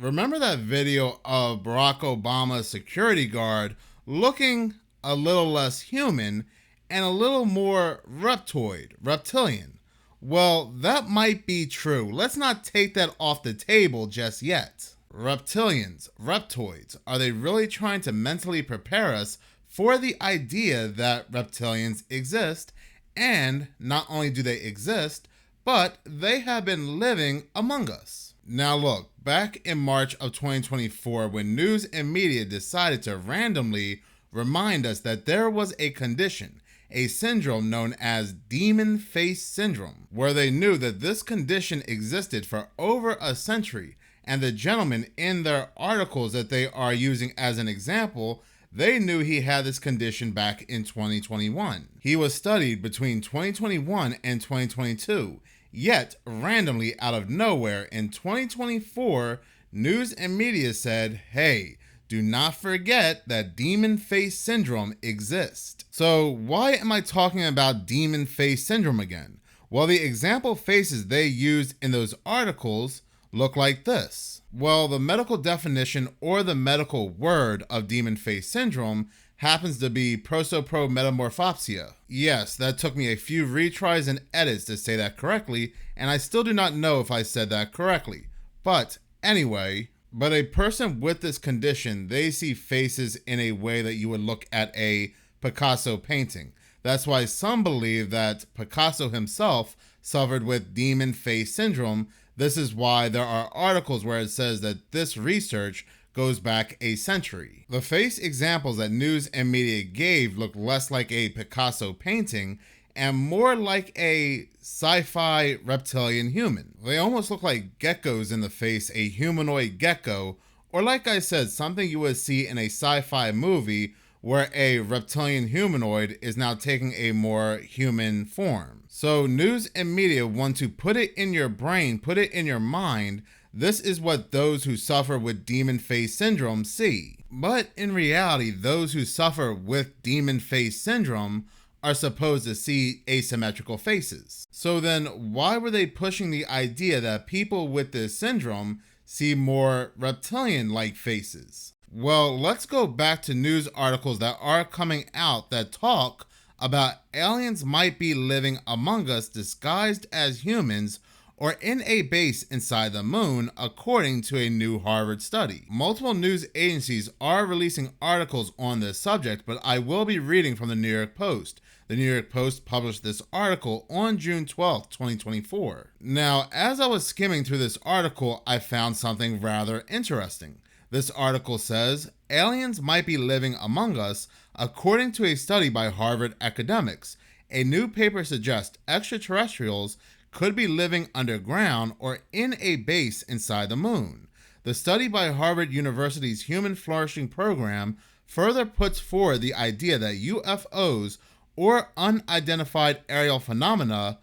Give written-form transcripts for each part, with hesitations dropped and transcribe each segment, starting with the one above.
Remember that video of Barack Obama's security guard looking a little less human and a little more reptilian? Well, that might be true. Let's not take that off the table just yet. Reptilians, reptoids, are they really trying to mentally prepare us for the idea that reptilians exist? And not only do they exist, but they have been living among us. Now look, back in March of 2024, when news and media decided to randomly remind us that there was a condition, a syndrome known as demon face syndrome, where they knew that this condition existed for over a century, and the gentleman in their articles that they are using as an example, they knew he had this condition back in 2021. He was studied between 2021 and 2022, yet randomly out of nowhere in 2024, news and media said, hey, do not forget that demon face syndrome exists. So why am I talking about demon face syndrome again? Well, the example faces they used in those articles look like this. Well, the medical definition or the medical word of demon face syndrome happens to be prosoprometamorphopsia. Yes, that took me a few retries and edits to say that correctly, and I still do not know if I said that correctly. But anyway, a person with this condition, they see faces in a way that you would look at a Picasso painting. That's why some believe that Picasso himself suffered with demon face syndrome. This is why there are articles where it says that this research goes back a century. The face examples that news and media gave look less like a Picasso painting and more like a sci-fi reptilian human. They almost look like geckos in the face, a humanoid gecko, or like I said, something you would see in a sci-fi movie where a reptilian humanoid is now taking a more human form. So news and media want to put it in your brain, put it in your mind. This is what those who suffer with demon face syndrome see. But in reality, those who suffer with demon face syndrome are supposed to see asymmetrical faces. So then why were they pushing the idea that people with this syndrome see more reptilian-like faces? Well, let's go back to news articles that are coming out that talk about aliens might be living among us disguised as humans or in a base inside the moon, according to a new Harvard study. Multiple news agencies are releasing articles on this subject, but I will be reading from the New York Post. The New York Post published this article on June 12th, 2024. Now, as I was skimming through this article, I found something rather interesting. This article says, aliens might be living among us, according to a study by Harvard academics. A new paper suggests extraterrestrials could be living underground or in a base inside the moon. The study by Harvard University's Human Flourishing Program further puts forward the idea that UFOs, or unidentified aerial phenomena,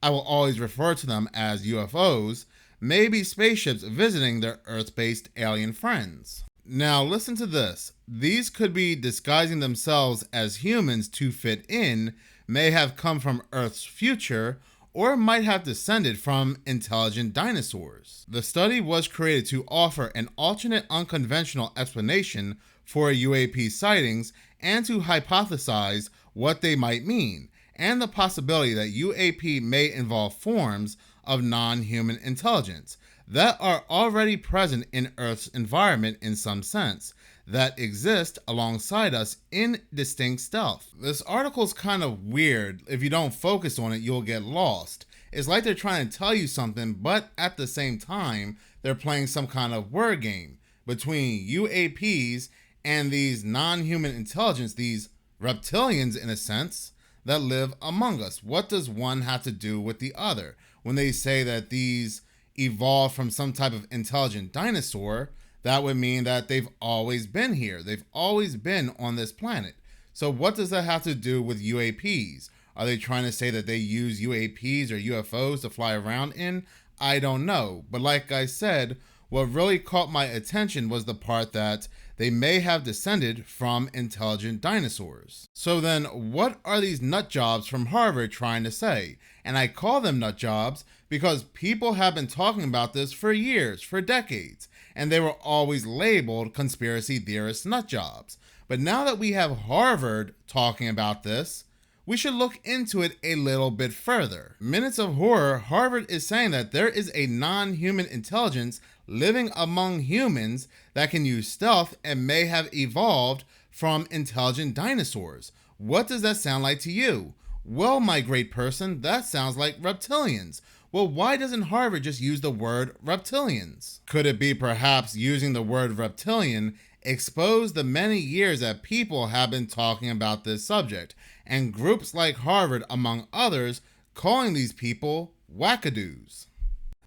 I will always refer to them as UFOs, may be spaceships visiting their Earth-based alien friends. Now listen to this. These could be disguising themselves as humans to fit in, may have come from Earth's future, or might have descended from intelligent dinosaurs. The study was created to offer an alternate unconventional explanation for UAP sightings and to hypothesize what they might mean, and the possibility that UAP may involve forms of non-human intelligence that are already present in Earth's environment in some sense, that exist alongside us in distinct stealth. This article's kind of weird. If you don't focus on it, you'll get lost. It's like they're trying to tell you something, but at the same time, they're playing some kind of word game between UAPs and these non-human intelligence, these reptilians in a sense, that live among us. What does one have to do with the other? When they say that these evolved from some type of intelligent dinosaur, that would mean that they've always been here. They've always been on this planet. So what does that have to do with UAPs? Are they trying to say that they use UAPs or UFOs to fly around in? I don't know. But like I said, what really caught my attention was the part that they may have descended from intelligent dinosaurs. So then what are these nut jobs from Harvard trying to say? And I call them nut jobs because people have been talking about this for years, for decades. and they were always labeled conspiracy theorist nutjobs. But now that we have Harvard talking about this, we should look into it a little bit further. Minutes of Horror, Harvard is saying that there is a non-human intelligence living among humans that can use stealth and may have evolved from intelligent dinosaurs. What does that sound like to you? Well, my great person, that sounds like reptilians. Well, why doesn't Harvard just use the word reptilians? Could it be perhaps using the word reptilian expose the many years that people have been talking about this subject, and groups like Harvard, among others, calling these people wackadoos?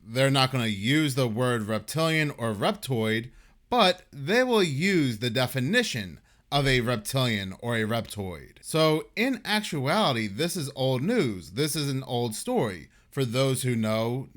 They're not going to use the word reptilian or reptoid, but they will use the definition of a reptilian or a reptoid. So in actuality, this is old news. This is an old story. For those who know.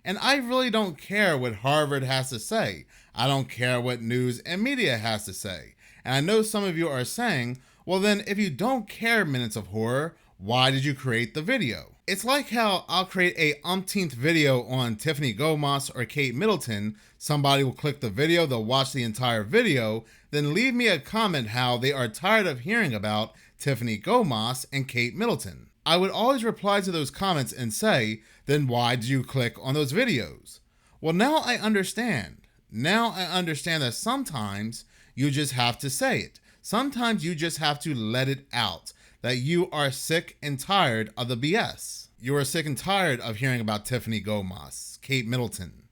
And I really don't care what Harvard has to say. I don't care what news and media has to say. And I know some of you are saying, well then, if you don't care, Minutes of Horror, why did you create the video? It's like how I'll create a umpteenth video on Tiffany Gomas or Kate Middleton. Somebody will click the video, they'll watch the entire video, then leave me a comment how they are tired of hearing about Tiffany Gomas and Kate Middleton. I would always reply to those comments and say, then why did you click on those videos? Well, now I understand. Now I understand that sometimes you just have to say it. Sometimes you just have to let it out, that you are sick and tired of the BS. You are sick and tired of hearing about Tiffany Gomas, Kate Middleton.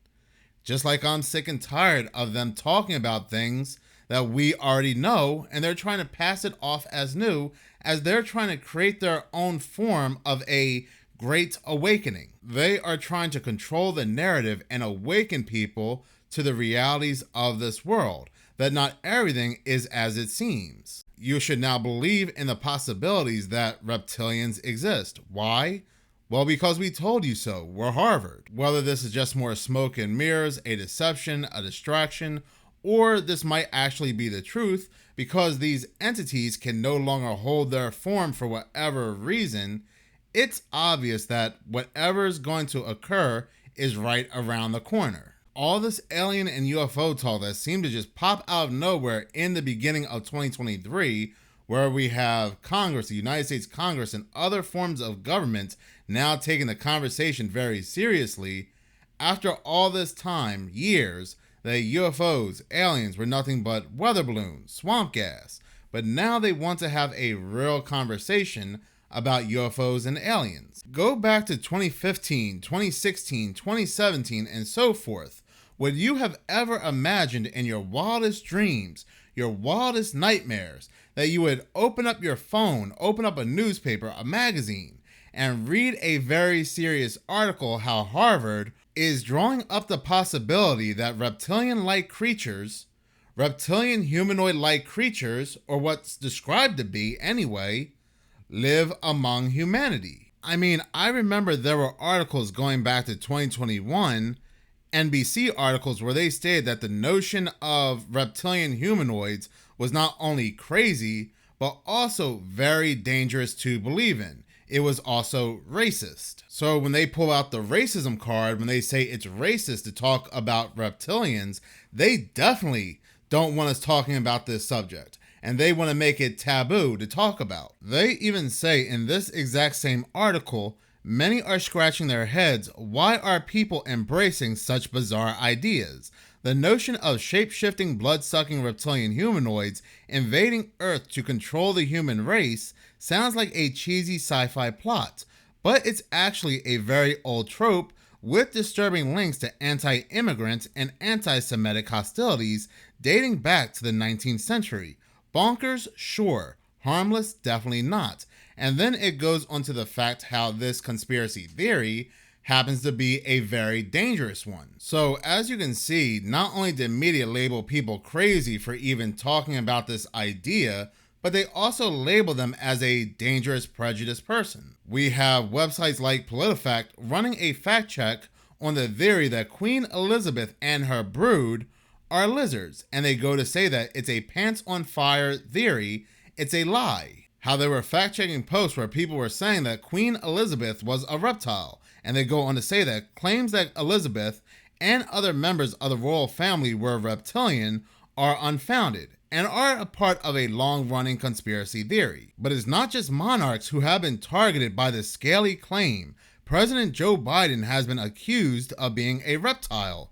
Just like I'm sick and tired of them talking about things that we already know, and they're trying to pass it off as new, as they're trying to create their own form of a great awakening. They are trying to control the narrative and awaken people to the realities of this world, that not everything is as it seems. You should now believe in the possibilities that reptilians exist. Why? Well, because we told you so. We're Harvard. Whether this is just more smoke and mirrors, a deception, a distraction, or this might actually be the truth, because these entities can no longer hold their form for whatever reason, it's obvious that whatever is going to occur is right around the corner. All this alien and UFO talk that seemed to just pop out of nowhere in the beginning of 2023, where we have Congress, the United States Congress, and other forms of government now taking the conversation very seriously, after all this time, years, that UFOs, aliens were nothing but weather balloons, swamp gas, but now they want to have a real conversation about UFOs and aliens. Go back to 2015, 2016, 2017, and so forth. Would you have ever imagined in your wildest dreams, your wildest nightmares, that you would open up your phone, open up a newspaper, a magazine, and read a very serious article how Harvard is drawing up the possibility that reptilian-like creatures, reptilian humanoid-like creatures, or what's described to be anyway, live among humanity? I mean, I remember there were articles going back to 2021, NBC articles, where they stated that the notion of reptilian humanoids was not only crazy, but also very dangerous to believe in. It was also racist. So when they pull out the racism card, when they say it's racist to talk about reptilians, they definitely don't want us talking about this subject. And they want to make it taboo to talk about. They even say in this exact same article, many are scratching their heads, why are people embracing such bizarre ideas? The notion of shape-shifting, blood-sucking reptilian humanoids invading Earth to control the human race sounds like a cheesy sci-fi plot, but it's actually a very old trope with disturbing links to anti-immigrant and anti-Semitic hostilities dating back to the 19th century. Bonkers? Sure. Harmless? Definitely not. And then it goes on to the fact how this conspiracy theory happens to be a very dangerous one. So as you can see, not only did media label people crazy for even talking about this idea, but they also label them as a dangerous, prejudiced person. We have websites like PolitiFact running a fact check on the theory that Queen Elizabeth and her brood are lizards, and they go to say that it's a pants on fire theory, it's a lie. How there were fact-checking posts where people were saying that Queen Elizabeth was a reptile, and they go on to say that claims that Elizabeth and other members of the royal family were reptilian are unfounded and are a part of a long-running conspiracy theory. But it's not just monarchs who have been targeted by this scaly claim. President Joe Biden has been accused of being a reptile.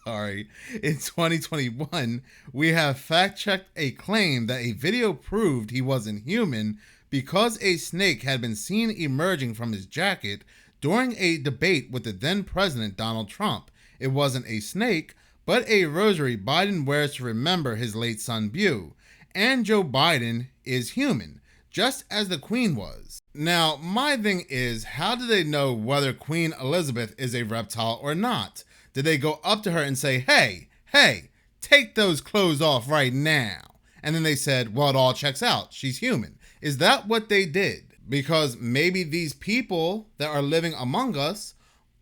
Sorry. In 2021, we have fact-checked a claim that a video proved he wasn't human because a snake had been seen emerging from his jacket during a debate with the then president Donald Trump. It wasn't a snake, but a rosary Biden wears to remember his late son Beau. And Joe Biden is human, just as the Queen was. Now, my thing is, how do they know whether Queen Elizabeth is a reptile or not? Did they go up to her and say, hey, take those clothes off right now? And then they said, well, it all checks out. She's human. Is that what they did? Because maybe these people that are living among us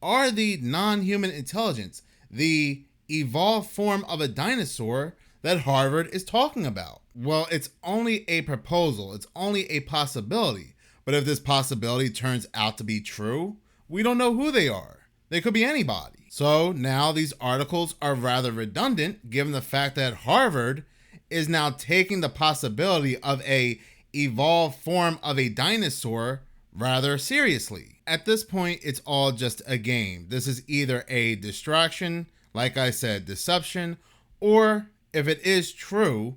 are the non-human intelligence, the evolved form of a dinosaur that Harvard is talking about. Well, it's only a proposal. It's only a possibility. But if this possibility turns out to be true, we don't know who they are. They could be anybody. So now these articles are rather redundant given the fact that Harvard is now taking the possibility of a evolved form of a dinosaur rather seriously. At this point, it's all just a game. This is either a distraction, like I said, deception, or if it is true,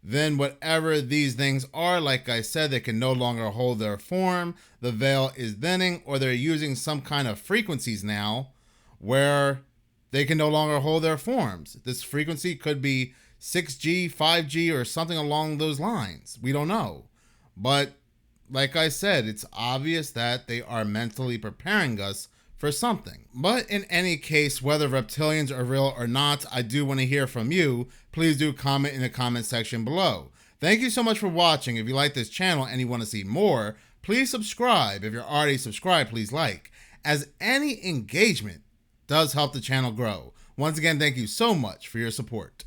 then whatever these things are, like I said, they can no longer hold their form. The veil is thinning, or they're using some kind of frequencies now where they can no longer hold their forms. This frequency could be 6G, 5G, or something along those lines. We don't know. But like I said, it's obvious that they are mentally preparing us for something. But in any case, whether reptilians are real or not, I do want to hear from you. Please do comment in the comment section below. Thank you so much for watching. If you like this channel and you want to see more, please subscribe. If you're already subscribed, please like, as any engagement does help the channel grow. Once again, thank you so much for your support.